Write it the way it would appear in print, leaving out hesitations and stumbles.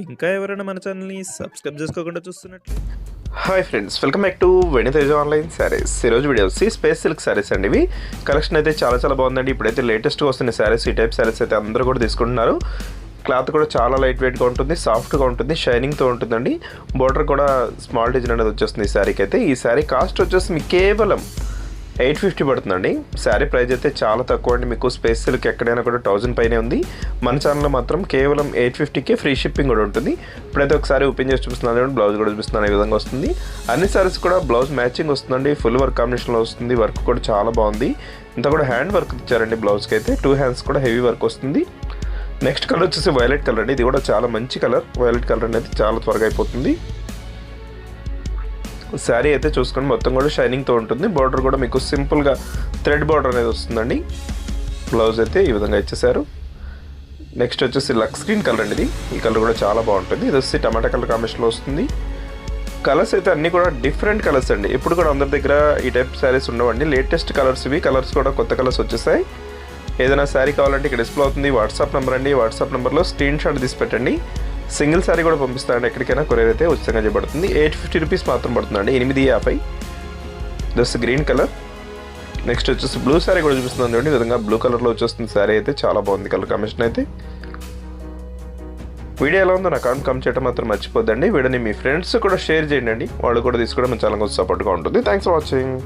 ఇంకా ఎవరైనా మన ఛానల్‌ని సబ్స్క్రైబ్ చేసుకోకుండా చూస్తున్నట్లు hi friends, welcome back to Veniteja online sarees. ఈరోజు వీడియో వచ్చి స్పేస్ సిల్క్ శారీస్ అండి. ఇవి కలెక్షన్ అయితే చాలా బాగుందండి. ఇప్పుడైతే లేటెస్ట్గా వస్తున్న శారీస్, ఈ టైప్ శారీస్ అయితే అందరూ కూడా తీసుకుంటున్నారు. క్లాత్ కూడా చాలా లైట్ వెయిట్గా ఉంటుంది, సాఫ్ట్గా ఉంటుంది, షైనింగ్తో ఉంటుందండి. బోర్డర్ కూడా స్మాల్ డిజైన్ అనేది వచ్చేస్తుంది ఈ శారీకి అయితే. ఈ శారీ కాస్ట్ వచ్చేసి మీకు కేవలం 850 పడుతుందండి. శారీ ప్రైస్ అయితే చాలా తక్కువ అండి. మీకు స్పేస్ సిల్క్ ఎక్కడైనా కూడా 1000 పైనే ఉంది. మన ఛానల్లో మాత్రం కేవలం 850కే ఫ్రీ షిప్పింగ్ కూడా ఉంటుంది. ఇప్పుడైతే ఒకసారి ఓపెన్ చేసి చూపిస్తున్నాను, బ్లౌజ్ కూడా చూపిస్తున్నాను. ఈ విధంగా వస్తుంది. అన్ని శారీస్ కూడా బ్లౌజ్ మ్యాచింగ్ వస్తుందండి. ఫుల్ వర్క్ కాంబినేషన్లో వస్తుంది. వర్క్ కూడా చాలా బాగుంది. ఇంత కూడా హ్యాండ్ వర్క్ ఇచ్చారండి బ్లౌజ్కి అయితే. 2 హ్యాండ్స్ కూడా హెవీ వర్క్ వస్తుంది. నెక్స్ట్ కలర్ వచ్చేసి వైలెట్ కలర్ అండి. ఇది కూడా చాలా మంచి కలర్. వైలెట్ కలర్ అనేది చాలా త్వరగా అయిపోతుంది. శారీ అయితే చూసుకొని మొత్తం కూడా షైనింగ్తో ఉంటుంది. బార్డర్ కూడా మీకు సింపుల్గా థ్రెడ్ బార్డర్ అనేది వస్తుందండి. బ్లౌజ్ అయితే ఈ విధంగా ఇచ్చేసారు. నెక్స్ట్ వచ్చేసి లక్స్ గ్రీన్ కలర్ అండి. ఈ కలర్ కూడా చాలా బాగుంటుంది. ఇది వచ్చి టమాటా కలర్ కాంబినేషన్లో వస్తుంది. కలర్స్ అయితే అన్నీ కూడా డిఫరెంట్ కలర్స్ అండి. ఎప్పుడు కూడా అందరి దగ్గర ఈ టైప్ శారీస్ ఉండవండి. లేటెస్ట్ కలర్స్ ఇవి. కలర్స్ కూడా కొత్త కలర్స్ వచ్చేసాయి. ఏదైనా శారీ కావాలంటే ఇక్కడ డిస్ప్లే అవుతుంది వాట్సాప్ నెంబర్ అండి. వాట్సాప్ నెంబర్లో స్క్రీన్ షాట్ తీసి పెట్టండి. సింగిల్ శారీ కూడా పంపిస్తానండి. ఎక్కడికైనా కొరియర్ అయితే ఉచితంగా చేయబడుతుంది. 850 రూపీస్ మాత్రం పడుతుందండి. 850. దస్ గ్రీన్ కలర్. నెక్స్ట్ వచ్చేసి బ్లూ శారీ కూడా చూపిస్తుంది చూడండి. ఈ విధంగా బ్లూ కలర్లో వచ్చేస్తుంది శారీ అయితే. చాలా బాగుంది కలర్ కాంబినేషన్ అయితే. వీడియో ఎలా ఉందో నాకు కామెంట్ చేయడం మాత్రం మర్చిపోద్దండి. వీడియోని మీ ఫ్రెండ్స్ కూడా షేర్ చేయండి. వాళ్ళు కూడా తీసుకోవడం మన ఛానల్ కొంచెం సపోర్ట్గా ఉంటుంది. Thanks for watching.